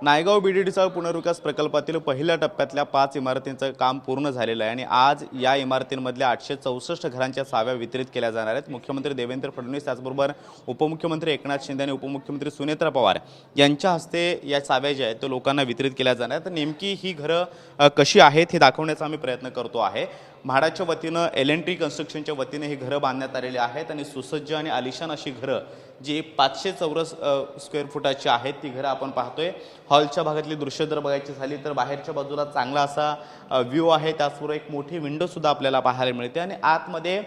नायगाव बीडीडीचा पुनर्विकास प्रकल्पातील पहिल्या टप्प्यातल्या 5 इमारतींचं काम पूर्ण झालेलं आहे आणि आज या इमारतींमधल्या 864 घरांच्या चाव्या वितरित केल्या जाणार आहेत। मुख्यमंत्री देवेंद्र फडणवीस त्याचबरोबर उपमुख्यमंत्री एकनाथ शिंदे आणि उपमुख्यमंत्री सुनेत्रा पवार यांच्या हस्ते या चाव्या ज्या आहेत ते लोकांना वितरित केल्या जाणार आहेत। नेमकी ही घरं कशी आहेत हे दाखवण्याचा आम्ही प्रयत्न करतो आहे। म्हाडाच्या वतीनं L&T कन्स्ट्रक्शनच्या वतीने ही घरं बांधण्यात आलेली आहेत आणि सुसज्ज आणि आलिशान अशी घरं जी 500 चौरस स्क्वेअर फुटाची आहेत ती घरं आपण पाहतोय। हॉलच्या भागातली दृश्य जर बघायची झाली तर बाहेरच्या बाजूला चांगला असा व्ह्यू आहे, त्याचबरोबर एक मोठी विंडो सुद्धा आपल्याला पाहायला मिळते आणि आतमध्ये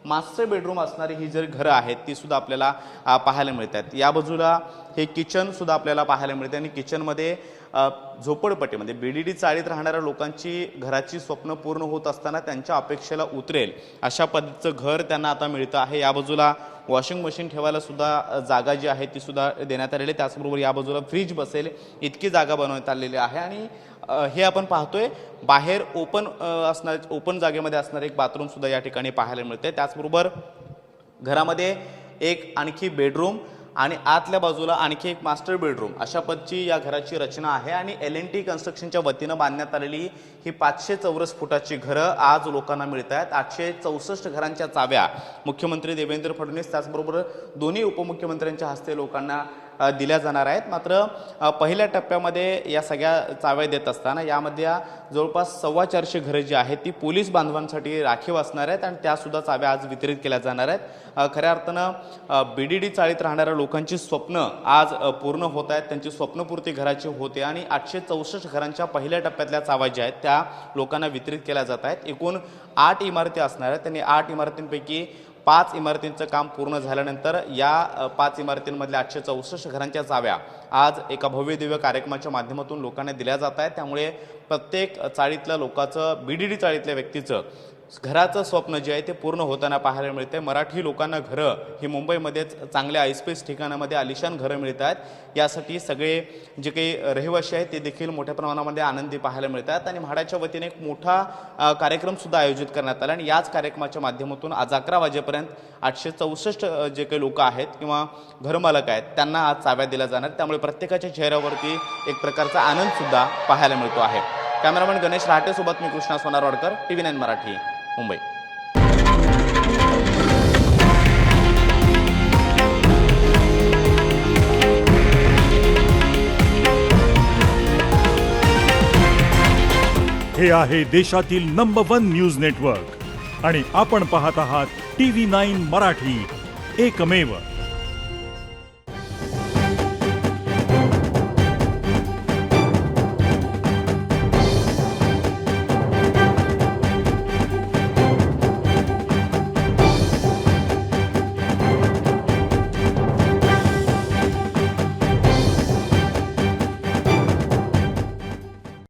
मास्टर बेडरूम असणारी ही जर घरं आहेत ती सुद्धा आपल्याला पाहायला मिळतात। या बाजूला हे किचन सुद्धा आपल्याला पाहायला मिळते आणि किचनमध्ये झोपडपट्टीमध्ये बीडीडी चाळीत राहणाऱ्या लोकांची घराची स्वप्न पूर्ण होत असताना त्यांच्या अपेक्षेला उतरेल अशा पद्धतीचं घर त्यांना आता मिळतं आहे। या बाजूला वॉशिंग मशीन ठेवायला सुद्धा जागा जी आहे ती सुद्धा देण्यात आलेली, त्याचबरोबर या बाजूला फ्रीज बसेल इतकी जागा बनवण्यात आलेली आहे आणि हे आपण पाहतोय बाहेर ओपन जागेमध्ये असणारे एक बाथरूम सुद्धा या ठिकाणी पाहायला मिळते। त्याचबरोबर घरामध्ये एक आणखी बेडरूम आणि आतल्या बाजूला आणखी एक मास्टर बेडरूम अशा पद्धतीची या घराची रचना आहे आणि L&T कन्स्ट्रक्शनच्या वतीनं बांधण्यात आलेली ही 500 चौरस फुटाची घरं आज लोकांना मिळत आहेत। 864 घरांच्या चाव्या मुख्यमंत्री देवेंद्र फडणवीस त्याचबरोबर दोन्ही उपमुख्यमंत्र्यांच्या हस्ते लोकांना दिल्या जाणार आहेत। मात्र पहिल्या टप्प्यामध्ये या सगळ्या चाव्या देत असताना यामध्ये जवळपास 450 घरं जी आहेत ती पोलीस बांधवांसाठी राखीव असणार आहेत आणि त्यासुद्धा चाव्या आज वितरित केल्या जाणार आहेत। खऱ्या अर्थानं बीडीडी चाळीत राहणाऱ्या लोकांची स्वप्न आज पूर्ण होत आहेत, त्यांची स्वप्नपूर्ती घराची होते आणि 864 घरांच्या पहिल्या टप्प्यातल्या चाव्या ज्या आहेत त्या लोकांना वितरित केल्या जात आहेत। एकूण 8 इमारती असणार आहेत, त्यांनी 8 इमारतींपैकी 5 इमारतींचं काम पूर्ण झाल्यानंतर या 5 इमारतींमधल्या 864 घरांच्या चाव्या आज एका भव्य दिव्य कार्यक्रमाच्या माध्यमातून लोकांना दिल्या जात आहेत। त्यामुळे प्रत्येक चाळीतल्या लोकांचं बीडीडी चाळीतल्या व्यक्तीचं घराचं स्वप्न जे आहे ते पूर्ण होताना पाहायला मिळते। मराठी लोकांना घरं ही मुंबईमध्येच चांगल्या आयस्पेस ठिकाणामध्ये आलिशान घरं मिळत आहेत, यासाठी सगळे जे काही रहिवासी आहेत ते देखील मोठ्या प्रमाणामध्ये आनंदी पाहायला मिळतात आणि म्हाडाच्या वतीने एक मोठा कार्यक्रम सुद्धा आयोजित करण्यात आला आणि याच कार्यक्रमाच्या माध्यमातून आज 11 वाजेपर्यंत 864 जे काही लोक आहेत किंवा घरमालक आहेत त्यांना आज चाव्या दिल्या जाणार, त्यामुळे प्रत्येकाच्या चेहऱ्यावरती एक प्रकारचा आनंद सुद्धा पाहायला मिळतो आहे। कॅमेरामॅन गणेश राहटेसोबत मी कृष्णा सोनारवाडकर, TV9 मराठी, मुंबई। हे आहे देशातील नंबर 1 न्यूज नेटवर्क आणि आपण पाहत आहात TV9 मराठी, एकमेव।